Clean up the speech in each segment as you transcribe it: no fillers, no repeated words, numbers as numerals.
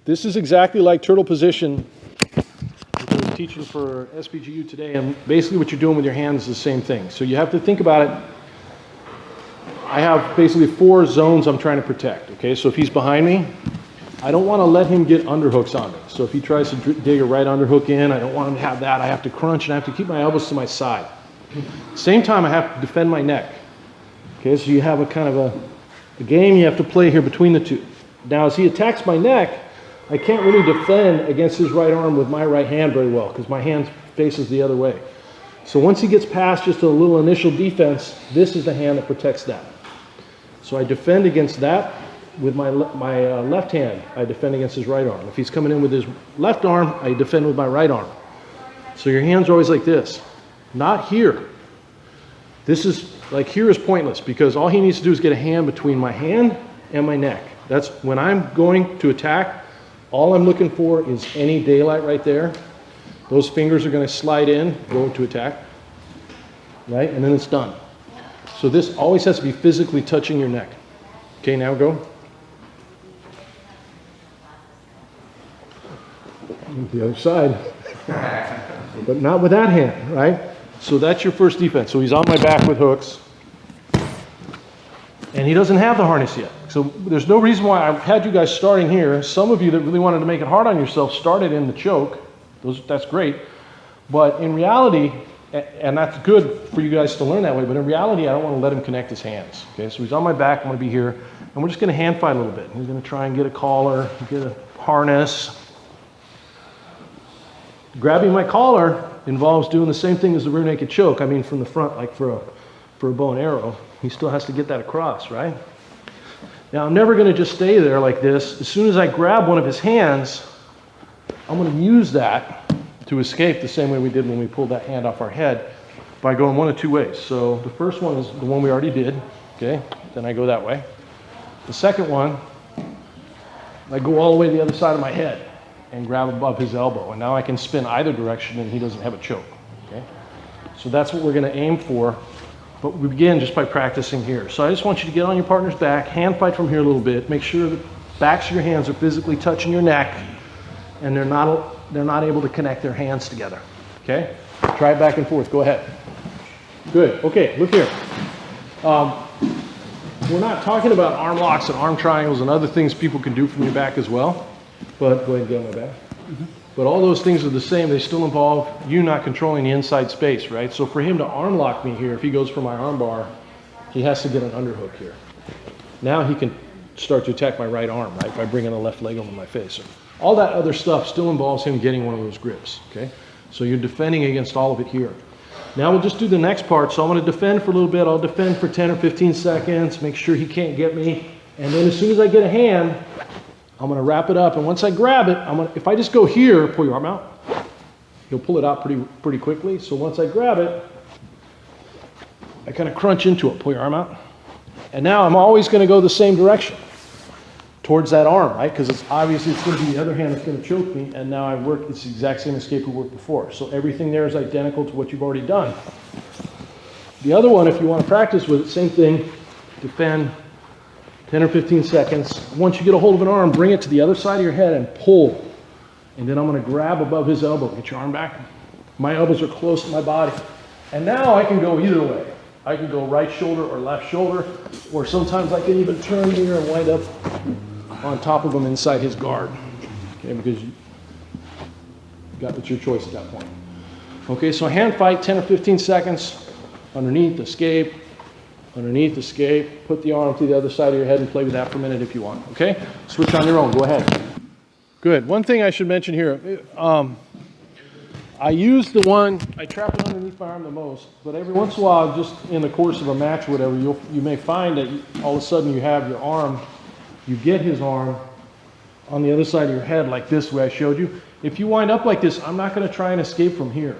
This is exactly like turtle position, which I was teaching for SBGU today, and basically what you're doing with your hands is the same thing. So you have to think about it. I have basically 4 zones I'm trying to protect, okay? So if he's behind me, I don't want to let him get underhooks on me. So if he tries to dig a right underhook in, I don't want him to have that. I have to crunch and I have to keep my elbows to my side. Same time, I have to defend my neck. Okay, so you have a kind of a game you have to play here between the two. Now, as he attacks my neck, I can't really defend against his right arm with my right hand very well because my hand faces the other way. So once he gets past just a little initial defense, this is the hand that protects that. So I defend against that with my left hand. I defend against his right arm. If he's coming in with his left arm, I defend with my right arm. So your hands are always like this. Not here. This is, like here is pointless because all he needs to do is get a hand between my hand and my neck. That's when I'm going to attack, all I'm looking for is any daylight right there. Those fingers are going to slide in, go to attack, right? And then it's done. So this always has to be physically touching your neck. Okay, now go. The other side. But not with that hand, right? So that's your first defense. So he's on my back with hooks. And he doesn't have the harness yet. So there's no reason why I've had you guys starting here. Some of you that really wanted to make it hard on yourself started in the choke. That's great. But in reality, and that's good for you guys to learn that way, but in reality, I don't want to let him connect his hands. Okay, so he's on my back, I'm going to be here, and we're just going to hand fight a little bit. He's going to try and get a collar, get a harness. Grabbing my collar involves doing the same thing as the rear naked choke. I mean from the front, like for a bow and arrow. He still has to get that across, right? Now I'm never going to just stay there like this. As soon as I grab one of his hands, I'm going to use that to escape the same way we did when we pulled that hand off our head by going one of 2 ways. So the first one is the one we already did, okay? Then I go that way. The second one, I go all the way to the other side of my head and grab above his elbow. And now I can spin either direction and he doesn't have a choke, okay? So that's what we're gonna aim for. But we begin just by practicing here. So I just want you to get on your partner's back, hand fight from here a little bit, make sure the backs of your hands are physically touching your neck and they're not able to connect their hands together, okay? Try it back and forth, go ahead. Good, okay, look here. We're not talking about arm locks and arm triangles and other things people can do from your back as well, but go ahead and get on my back. But all those things are the same, they still involve you not controlling the inside space, right? So for him to arm lock me here, if he goes for my arm bar, he has to get an underhook here. Now he can start to attack my right arm, right, by bringing the left leg over my face. So all that other stuff still involves him getting one of those grips, okay? So you're defending against all of it here. Now we'll just do the next part. So I'm going to defend for a little bit. I'll defend for 10 or 15 seconds, make sure he can't get me. And then as soon as I get a hand, I'm going to wrap it up. And once I grab it, if I just go here, pull your arm out, he'll pull it out pretty quickly. So once I grab it, I kind of crunch into it, pull your arm out. And now I'm always going to go the same direction towards that arm, right? Because it's obviously it's going to be the other hand that's going to choke me, and now I've worked, it's the exact same escape we worked before. So everything there is identical to what you've already done. The other one, if you want to practice with it, same thing, defend 10 or 15 seconds. Once you get a hold of an arm, bring it to the other side of your head and pull. And then I'm going to grab above his elbow. Get your arm back. My elbows are close to my body. And now I can go either way. I can go right shoulder or left shoulder, or sometimes I can even turn here and wind up on top of him inside his guard, okay, because it's your choice at that point. Okay, so hand fight, 10 or 15 seconds, underneath, escape, put the arm to the other side of your head and play with that for a minute if you want, okay? Switch on your own, go ahead. Good, one thing I should mention here, I use the one, I trap it underneath my arm the most, but every once in a while, just in the course of a match or whatever, you may find that all of a sudden you have your arm, you get his arm on the other side of your head like this way I showed you. If you wind up like this, I'm not going to try and escape from here.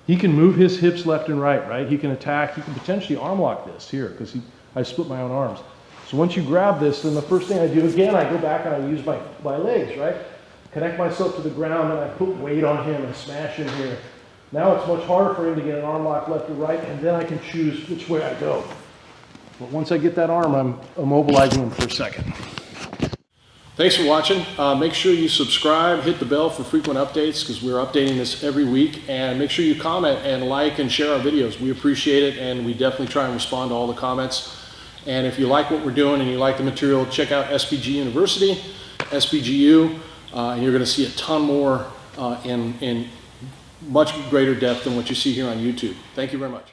He can move his hips left and right? He can attack, he can potentially arm lock this here because I split my own arms. So once you grab this, then the first thing I do, again, I go back and I use my legs, right? Connect myself to the ground and I put weight on him and smash him here. Now it's much harder for him to get an arm lock left or right, and then I can choose which way I go. But once I get that arm, I'm immobilizing him for a second. Thanks for watching. Make sure you subscribe, hit the bell for frequent updates because we're updating this every week. And make sure you comment and like and share our videos. We appreciate it, and we definitely try and respond to all the comments. And if you like what we're doing and you like the material, check out SBG University, SBGU, and you're going to see a ton more in much greater depth than what you see here on YouTube. Thank you very much.